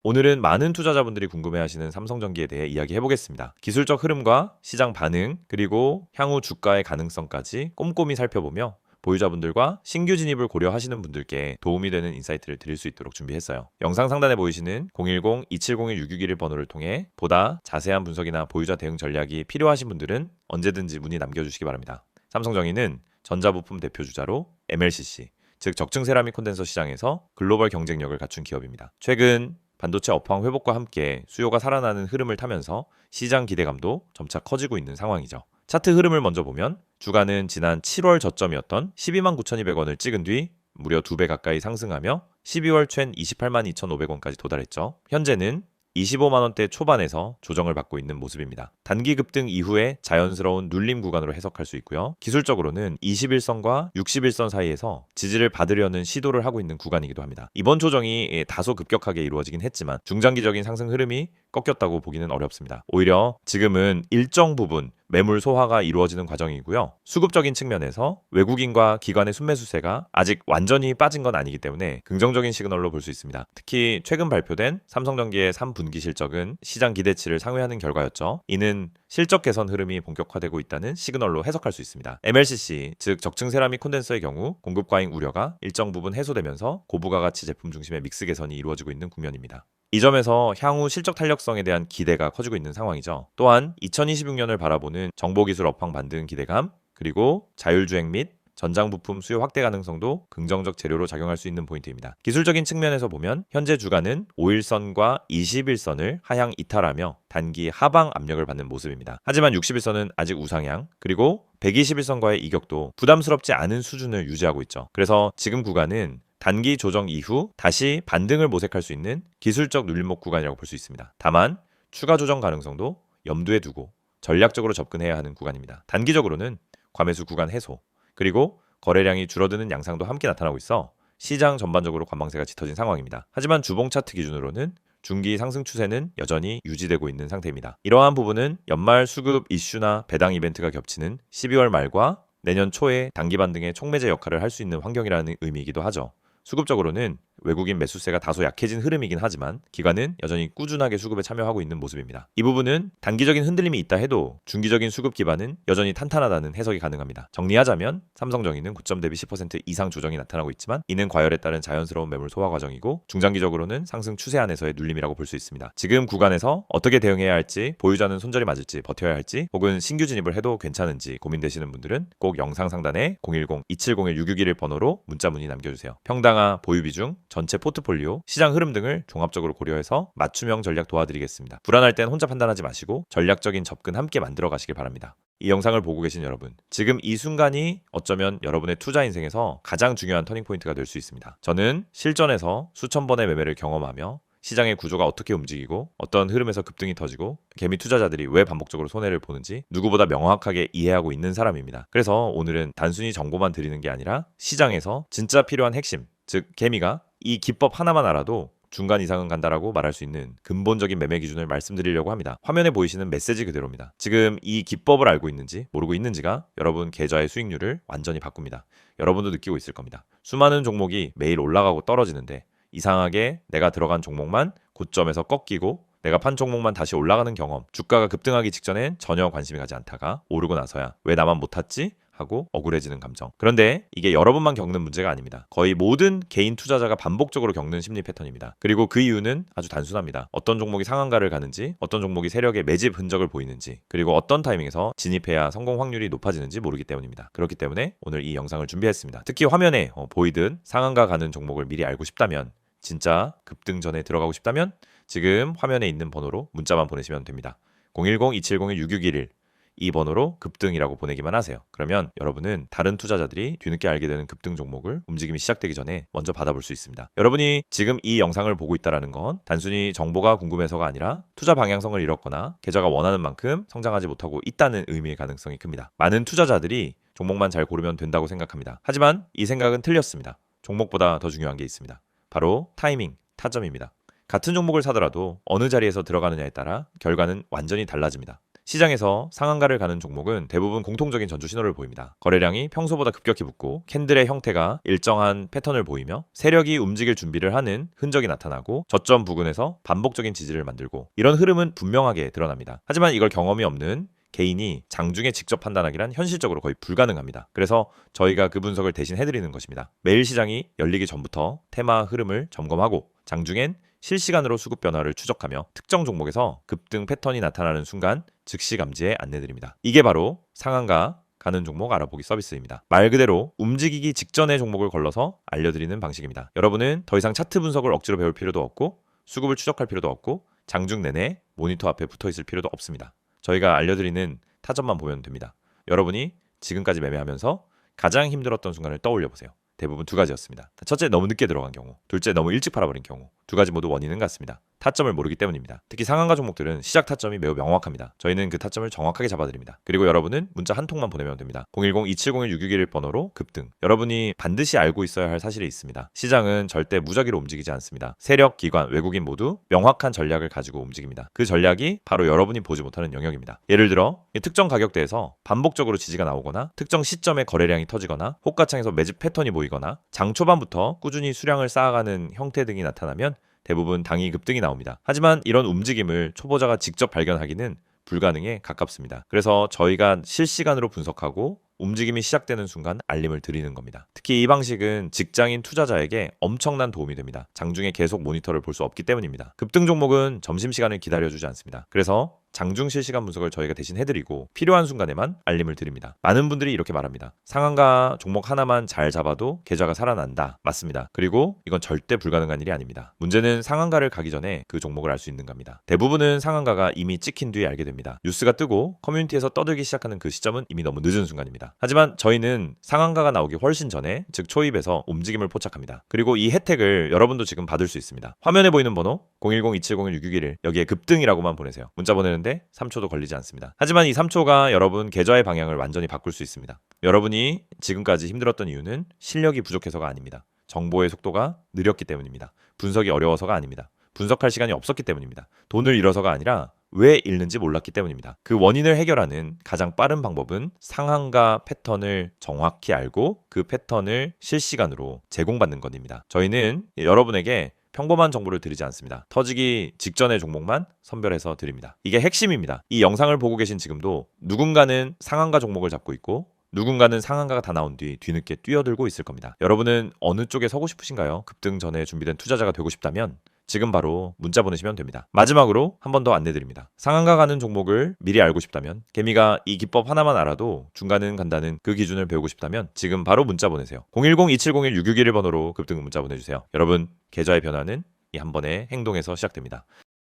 오늘은 많은 투자자분들이 궁금해하시는 삼성전기에 대해 이야기해보겠습니다. 기술적 흐름과 시장 반응, 그리고 향후 주가의 가능성까지 꼼꼼히 살펴보며 보유자분들과 신규 진입을 고려하시는 분들께 도움이 되는 인사이트를 드릴 수 있도록 준비했어요. 영상 상단에 보이시는 010-2701-6611 번호를 통해 보다 자세한 분석이나 보유자 대응 전략이 필요하신 분들은 언제든지 문의 남겨주시기 바랍니다. 삼성전기는 전자부품 대표 주자로 MLCC, 즉 적층 세라믹 콘덴서 시장에서 글로벌 경쟁력을 갖춘 기업입니다. 최근 반도체 업황 회복과 함께 수요가 살아나는 흐름을 타면서 시장 기대감도 점차 커지고 있는 상황이죠. 차트 흐름을 먼저 보면 주가는 지난 7월 저점이었던 12만 9,200원을 찍은 뒤 무려 2배 가까이 상승하며 12월 챈 28만 2,500원까지 도달했죠. 현재는 25만 원대 초반에서 조정을 받고 있는 모습입니다. 단기 급등 이후에 자연스러운 눌림 구간으로 해석할 수 있고요. 기술적으로는 21선과 61선 사이에서 지지를 받으려는 시도를 하고 있는 구간이기도 합니다. 이번 조정이 다소 급격하게 이루어지긴 했지만 중장기적인 상승 흐름이 꺾였다고 보기는 어렵습니다. 오히려 지금은 일정 부분 매물 소화가 이루어지는 과정이고요. 수급적인 측면에서 외국인과 기관의 순매수세가 아직 완전히 빠진 건 아니기 때문에 긍정적인 시그널로 볼 수 있습니다. 특히 최근 발표된 삼성전기의 3분기 실적은 시장 기대치를 상회하는 결과였죠. 이는 실적 개선 흐름이 본격화되고 있다는 시그널로 해석할 수 있습니다. MLCC, 즉 적층 세라믹 콘덴서의 경우 공급 과잉 우려가 일정 부분 해소되면서 고부가 가치 제품 중심의 믹스 개선이 이루어지고 있는 국면입니다. 이 점에서 향후 실적 탄력성에 대한 기대가 커지고 있는 상황이죠. 또한 2026년을 바라보는 정보기술 업황 반등 기대감, 그리고 자율주행 및 전장 부품 수요 확대 가능성도 긍정적 재료로 작용할 수 있는 포인트입니다. 기술적인 측면에서 보면 현재 주가는 5일선과 21선을 하향 이탈하며 단기 하방 압력을 받는 모습입니다. 하지만 61선은 아직 우상향, 그리고 121선과의 이격도 부담스럽지 않은 수준을 유지하고 있죠. 그래서 지금 구간은 단기 조정 이후 다시 반등을 모색할 수 있는 기술적 눌림목 구간이라고 볼 수 있습니다. 다만 추가 조정 가능성도 염두에 두고 전략적으로 접근해야 하는 구간입니다. 단기적으로는 과매수 구간 해소, 그리고 거래량이 줄어드는 양상도 함께 나타나고 있어 시장 전반적으로 관망세가 짙어진 상황입니다. 하지만 주봉 차트 기준으로는 중기 상승 추세는 여전히 유지되고 있는 상태입니다. 이러한 부분은 연말 수급 이슈나 배당 이벤트가 겹치는 12월 말과 내년 초에 단기 반등의 촉매제 역할을 할 수 있는 환경이라는 의미이기도 하죠. 수급적으로는 외국인 매수세가 다소 약해진 흐름이긴 하지만 기관은 여전히 꾸준하게 수급에 참여하고 있는 모습입니다. 이 부분은 단기적인 흔들림이 있다 해도 중기적인 수급 기반은 여전히 탄탄하다는 해석이 가능합니다. 정리하자면 삼성전기는 고점 대비 10% 이상 조정이 나타나고 있지만 이는 과열에 따른 자연스러운 매물 소화 과정이고 중장기적으로는 상승 추세 안에서의 눌림이라고 볼 수 있습니다. 지금 구간에서 어떻게 대응해야 할지, 보유자는 손절이 맞을지 버텨야 할지, 혹은 신규 진입을 해도 괜찮은지 고민되시는 분들은 꼭 영상 상단에 010-2701-6611 번호로 문자 문의 남겨주세요. 평당화, 보유 비중, 전체 포트폴리오, 시장 흐름 등을 종합적으로 고려해서 맞춤형 전략 도와드리겠습니다. 불안할 땐 혼자 판단하지 마시고 전략적인 접근 함께 만들어 가시길 바랍니다. 이 영상을 보고 계신 여러분, 지금 이 순간이 어쩌면 여러분의 투자 인생에서 가장 중요한 터닝포인트가 될 수 있습니다. 저는 실전에서 수천 번의 매매를 경험하며 시장의 구조가 어떻게 움직이고 어떤 흐름에서 급등이 터지고 개미 투자자들이 왜 반복적으로 손해를 보는지 누구보다 명확하게 이해하고 있는 사람입니다. 그래서 오늘은 단순히 정보만 드리는 게 아니라 시장에서 진짜 필요한 핵심, 즉 개미가 이 기법 하나만 알아도 중간 이상은 간다라고 말할 수 있는 근본적인 매매 기준을 말씀드리려고 합니다. 화면에 보이시는 메시지 그대로입니다. 지금 이 기법을 알고 있는지 모르고 있는지가 여러분 계좌의 수익률을 완전히 바꿉니다. 여러분도 느끼고 있을 겁니다. 수많은 종목이 매일 올라가고 떨어지는데 이상하게 내가 들어간 종목만 고점에서 꺾이고 내가 판 종목만 다시 올라가는 경험, 주가가 급등하기 직전엔 전혀 관심이 가지 않다가 오르고 나서야 왜 나만 못 탔지? 하고 억울해지는 감정. 그런데 이게 여러분만 겪는 문제가 아닙니다. 거의 모든 개인 투자자가 반복적으로 겪는 심리 패턴입니다. 그리고 그 이유는 아주 단순합니다. 어떤 종목이 상한가를 가는지, 어떤 종목이 세력의 매집 흔적을 보이는지, 그리고 어떤 타이밍에서 진입해야 성공 확률이 높아지는지 모르기 때문입니다. 그렇기 때문에 오늘 이 영상을 준비했습니다. 특히 화면에 보이듯 상한가 가는 종목을 미리 알고 싶다면, 진짜 급등 전에 들어가고 싶다면 지금 화면에 있는 번호로 문자만 보내시면 됩니다. 010-2701-6611 이 번호로 급등이라고 보내기만 하세요. 그러면 여러분은 다른 투자자들이 뒤늦게 알게 되는 급등 종목을 움직임이 시작되기 전에 먼저 받아볼 수 있습니다. 여러분이 지금 이 영상을 보고 있다는 건 단순히 정보가 궁금해서가 아니라 투자 방향성을 잃었거나 계좌가 원하는 만큼 성장하지 못하고 있다는 의미의 가능성이 큽니다. 많은 투자자들이 종목만 잘 고르면 된다고 생각합니다. 하지만 이 생각은 틀렸습니다. 종목보다 더 중요한 게 있습니다. 바로 타이밍, 타점입니다. 같은 종목을 사더라도 어느 자리에서 들어가느냐에 따라 결과는 완전히 달라집니다. 시장에서 상한가를 가는 종목은 대부분 공통적인 전주 신호를 보입니다. 거래량이 평소보다 급격히 붙고 캔들의 형태가 일정한 패턴을 보이며 세력이 움직일 준비를 하는 흔적이 나타나고 저점 부근에서 반복적인 지지를 만들고, 이런 흐름은 분명하게 드러납니다. 하지만 이걸 경험이 없는 개인이 장중에 직접 판단하기란 현실적으로 거의 불가능합니다. 그래서 저희가 그 분석을 대신 해드리는 것입니다. 매일 시장이 열리기 전부터 테마 흐름을 점검하고 장중엔 실시간으로 수급 변화를 추적하며 특정 종목에서 급등 패턴이 나타나는 순간 즉시 감지에 안내드립니다. 이게 바로 상한가 가는 종목 알아보기 서비스입니다. 말 그대로 움직이기 직전의 종목을 걸러서 알려드리는 방식입니다. 여러분은 더 이상 차트 분석을 억지로 배울 필요도 없고 수급을 추적할 필요도 없고 장중 내내 모니터 앞에 붙어 있을 필요도 없습니다. 저희가 알려드리는 타점만 보면 됩니다. 여러분이 지금까지 매매하면서 가장 힘들었던 순간을 떠올려 보세요. 대부분 두 가지였습니다. 첫째, 너무 늦게 들어간 경우. 둘째, 너무 일찍 팔아버린 경우. 두 가지 모두 원인은 같습니다. 타점을 모르기 때문입니다. 특히 상한가 종목들은 시작 타점이 매우 명확합니다. 저희는 그 타점을 정확하게 잡아드립니다. 그리고 여러분은 문자 한 통만 보내면 됩니다. 010-2701-661 번호로 급등. 여러분이 반드시 알고 있어야 할 사실이 있습니다. 시장은 절대 무작위로 움직이지 않습니다. 세력, 기관, 외국인 모두 명확한 전략을 가지고 움직입니다. 그 전략이 바로 여러분이 보지 못하는 영역입니다. 예를 들어 특정 가격대에서 반복적으로 지지가 나오거나 특정 시점에 거래량이 터지거나 호가창에서 매집 패턴이 보이거나 장 초반부터 꾸준히 수량을 쌓아가는 형태 등이 나타나면 대부분 당일 급등이 나옵니다. 하지만 이런 움직임을 초보자가 직접 발견하기는 불가능에 가깝습니다. 그래서 저희가 실시간으로 분석하고 움직임이 시작되는 순간 알림을 드리는 겁니다. 특히 이 방식은 직장인 투자자에게 엄청난 도움이 됩니다. 장중에 계속 모니터를 볼 수 없기 때문입니다. 급등 종목은 점심시간을 기다려주지 않습니다. 그래서 장중 실시간 분석을 저희가 대신 해드리고 필요한 순간에만 알림을 드립니다. 많은 분들이 이렇게 말합니다. 상한가 종목 하나만 잘 잡아도 계좌가 살아난다. 맞습니다. 그리고 이건 절대 불가능한 일이 아닙니다. 문제는 상한가를 가기 전에 그 종목을 알 수 있는 겁니다. 대부분은 상한가가 이미 찍힌 뒤에 알게 됩니다. 뉴스가 뜨고 커뮤니티에서 떠들기 시작하는 그 시점은 이미 너무 늦은 순간입니다. 하지만 저희는 상한가가 나오기 훨씬 전에, 즉 초입에서 움직임을 포착합니다. 그리고 이 혜택을 여러분도 지금 받을 수 있습니다. 화면에 보이는 번호 010-2701-661 여기에 급등이라고만 보내세요. 문자 보내는데 3초도 걸리지 않습니다. 하지만 이 3초가 여러분 계좌의 방향을 완전히 바꿀 수 있습니다. 여러분이 지금까지 힘들었던 이유는 실력이 부족해서가 아닙니다. 정보의 속도가 느렸기 때문입니다. 분석이 어려워서가 아닙니다. 분석할 시간이 없었기 때문입니다. 돈을 잃어서가 아니라 왜 잃는지 몰랐기 때문입니다. 그 원인을 해결하는 가장 빠른 방법은 상한가 패턴을 정확히 알고 그 패턴을 실시간으로 제공받는 것입니다. 저희는 여러분에게 평범한 정보를 드리지 않습니다. 터지기 직전의 종목만 선별해서 드립니다. 이게 핵심입니다. 이 영상을 보고 계신 지금도 누군가는 상한가 종목을 잡고 있고 누군가는 상한가가 다 나온 뒤 뒤늦게 뛰어들고 있을 겁니다. 여러분은 어느 쪽에 서고 싶으신가요? 급등 전에 준비된 투자자가 되고 싶다면 지금 바로 문자 보내시면 됩니다. 마지막으로 한 번 더 안내드립니다. 상한가 가는 종목을 미리 알고 싶다면, 개미가 이 기법 하나만 알아도 중간은 간다는 그 기준을 배우고 싶다면 지금 바로 문자 보내세요. 010-2701-661 번호로 급등 문자 보내주세요. 여러분, 계좌의 변화는 이 한 번의 행동에서 시작됩니다.